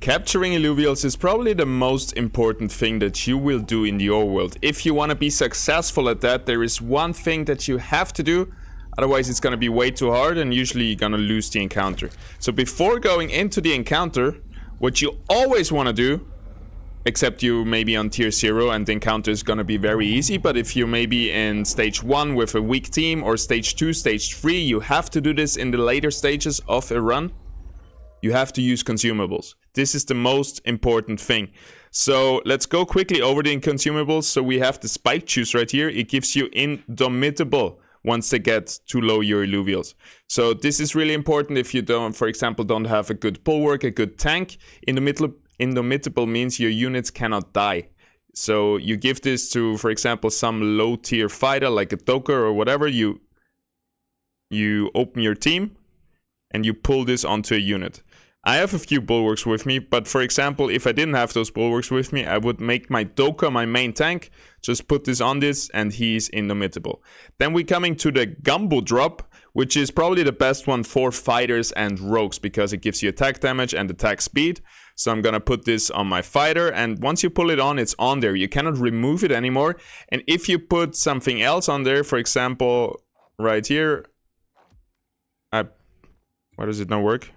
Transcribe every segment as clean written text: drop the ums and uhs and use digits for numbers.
Capturing Illuvials is probably the most important thing that you will do in the overworld. If you want to be successful at that, there is one thing that you have to do. Otherwise, it's going to be way too hard and usually you're going to lose the encounter. So before going into the encounter, what you always want to do, except you maybe on tier 0 and the encounter is going to be very easy, but if you maybe in stage 1 with a weak team or stage 2, stage 3, you have to do this in the later stages of a run. You have to use consumables. This is the most important thing. So let's go quickly over the consumables. So we have the spike juice right here. It gives you Indomitable once they get too low your Illuvials. So this is really important if you don't, for example, don't have a good bulwark, a good tank. Indomitable means your units cannot die. So you give this to, for example, some low tier fighter like a Doka or whatever. You open your team and you pull this onto a unit. I have a few bulwarks with me, but for example, if I didn't have those bulwarks with me, I would make my Doka my main tank, just put this on this, and he's Indomitable. Then we're coming to the Gumbo drop, which is probably the best one for fighters and rogues, because it gives you attack damage and attack speed. So I'm gonna put this on my fighter, and once you pull it on, it's on there. You cannot remove it anymore. And if you put something else on there, for example, right here, why does it not work?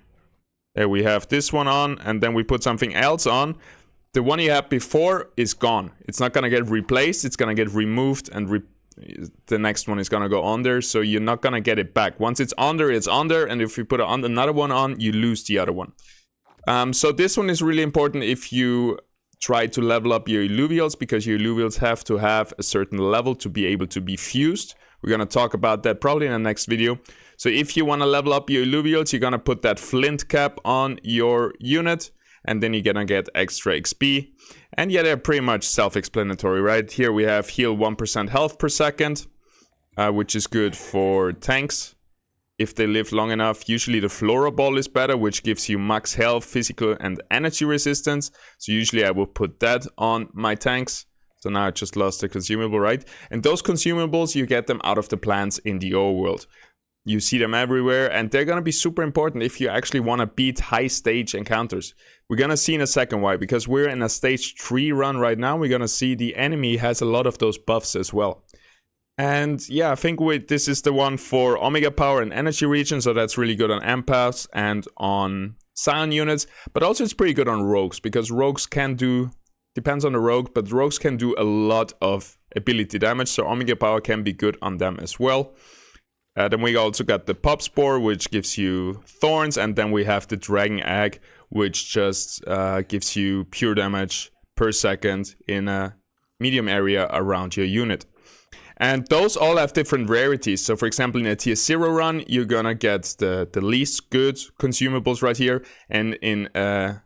There we have this one on, and then we put something else on. The one you had before is gone. It's not gonna get replaced, it's gonna get removed, and the next one is gonna go on there, so you're not gonna get it back. Once it's on there, and if you put another one on, you lose the other one. So this one is really important if you try to level up your Illuvials, because your Illuvials have to have a certain level to be able to be fused. We're gonna talk about that probably in the next video. So if you want to level up your Illuvials, you're gonna put that flint cap on your unit, and then you're gonna get extra XP. And yeah, they're pretty much self-explanatory, right? Here we have heal 1% health per second, which is good for tanks if they live long enough. Usually the Flora Ball is better, which gives you max health, physical, and energy resistance. So usually I will put that on my tanks. So now I just lost the consumable, right? And those consumables, you get them out of the plants in the overworld. You see them everywhere, and they're gonna be super important if you actually want to beat high stage encounters. We're gonna see in a second why, because we're in a stage 3 run right now. We're gonna see the enemy has a lot of those buffs as well. And yeah, I think this is the one for Omega Power and Energy Region, so that's really good on empaths and on Scion units, but also it's pretty good on rogues, because rogues can do, depends on the rogue, but rogues can do a lot of ability damage, so Omega Power can be good on them as well. Then we also got the Pop Spore, which gives you thorns, and then we have the Dragon Egg, which just gives you pure damage per second in a medium area around your unit. And those all have different rarities. So for example, in a tier 0 run, you're gonna get the least good consumables right here, and in a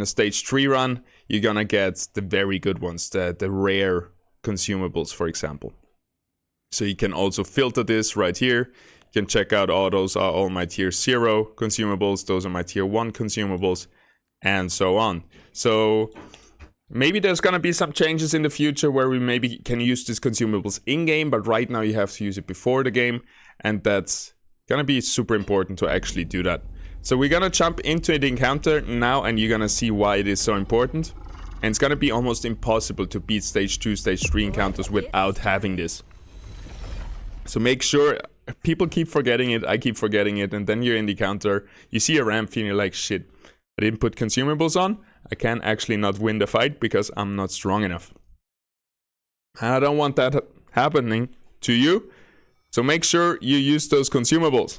stage 3 run, you're gonna get the very good ones, the rare consumables, for example. So you can also filter this right here. You can check out, oh, those are all my tier 0 consumables, those are my tier 1 consumables, and so on. So maybe there's gonna be some changes in the future where we maybe can use these consumables in-game, but right now you have to use it before the game, and that's gonna be super important to actually do that. So we're gonna jump into the encounter now, and you're gonna see why it is so important. And it's gonna be almost impossible to beat stage 2, stage 3 encounters without having this. So make sure, people keep forgetting it, I keep forgetting it, and then you're in the counter, you see a Rhamphyre and you're like, shit, I didn't put consumables on, I can actually not win the fight because I'm not strong enough. I don't want that happening to you, so make sure you use those consumables.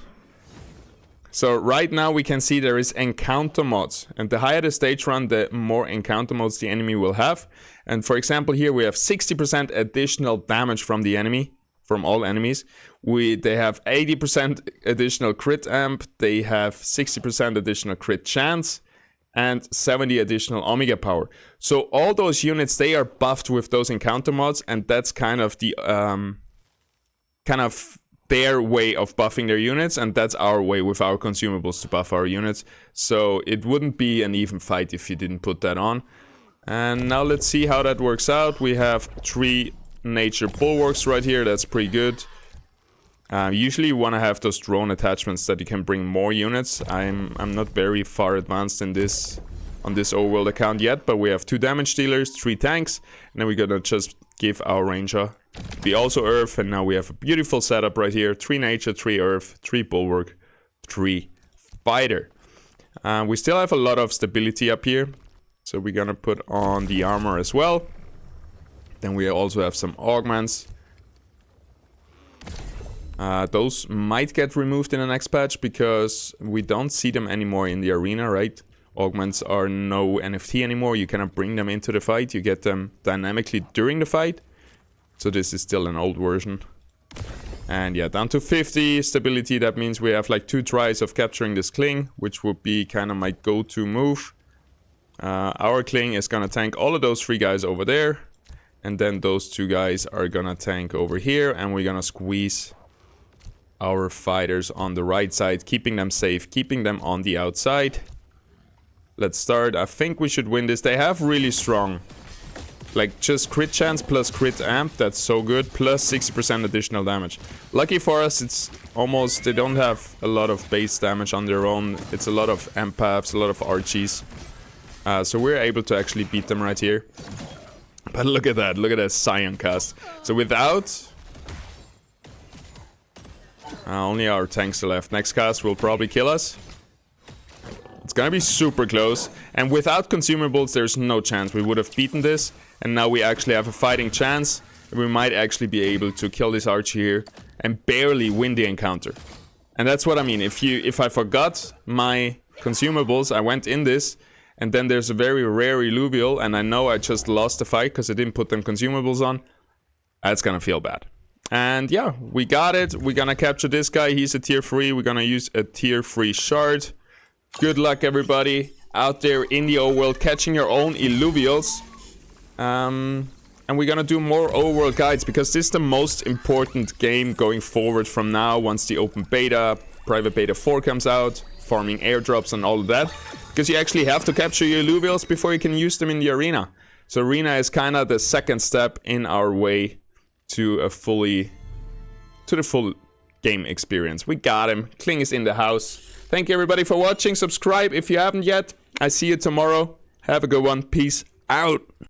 So right now we can see there is encounter mods, and the higher the stage run, the more encounter mods the enemy will have. And for example here we have 60% additional damage from the enemy, from all enemies. They have 80% additional crit amp, they have 60% additional crit chance, and 70 additional Omega Power. So all those units, they are buffed with those encounter mods, and that's kind of the their way of buffing their units, and that's our way with our consumables to buff our units. So it wouldn't be an even fight if you didn't put that on. And now let's see how that works out. We have 3 nature bulwarks right here, that's pretty good. Usually you want to have those drone attachments that you can bring more units. I'm not very far advanced in this on this overworld account yet, but we have 2 damage dealers, 3 tanks, and then we're gonna just give our ranger be also earth, and now we have a beautiful setup right here. 3 nature, 3 earth, 3 bulwark, 3 fighter. We still have a lot of stability up here, so we're gonna put on the armor as well. Then we also have some augments. Those might get removed in the next patch because we don't see them anymore in the arena, right? Augments are no NFT anymore. You cannot bring them into the fight. You get them dynamically during the fight. So this is still an old version. And yeah, down to 50 stability. That means we have like 2 tries of capturing this Kling, which would be kind of my go-to move. Our Kling is gonna tank all of those 3 guys over there. And then those 2 guys are gonna tank over here. And we're gonna squeeze our fighters on the right side, keeping them safe, keeping them on the outside. Let's start. I think we should win this. They have really strong, like, just crit chance plus crit amp. That's so good. Plus 60% additional damage. Lucky for us, it's almost, they don't have a lot of base damage on their own. It's a lot of empaths, a lot of archies. So we're able to actually beat them right here. But look at that. Look at that Scion cast. So without... only our tanks are left. Next cast will probably kill us. It's gonna be super close. And without consumables, there's no chance. We would have beaten this. And now we actually have a fighting chance. We might actually be able to kill this archer here and barely win the encounter. And that's what I mean. If I forgot my consumables, I went in this, and then there's a very rare Illuvial, and I know I just lost the fight because I didn't put them consumables on, that's gonna feel bad. And yeah, we got it. We're gonna capture this guy. He's a tier 3. We're gonna use a tier 3 shard. Good luck, everybody out there in the overworld catching your own Illuvials. And we're gonna do more overworld guides because this is the most important game going forward from now, once the open beta, private beta 4 comes out, farming airdrops and all of that. Because you actually have to capture your Illuvials before you can use them in the arena. So arena is kind of the second step in our way to the full game experience. We got him. Kling is in the house. Thank you everybody for watching. Subscribe if you haven't yet. I see you tomorrow. Have a good one. Peace out.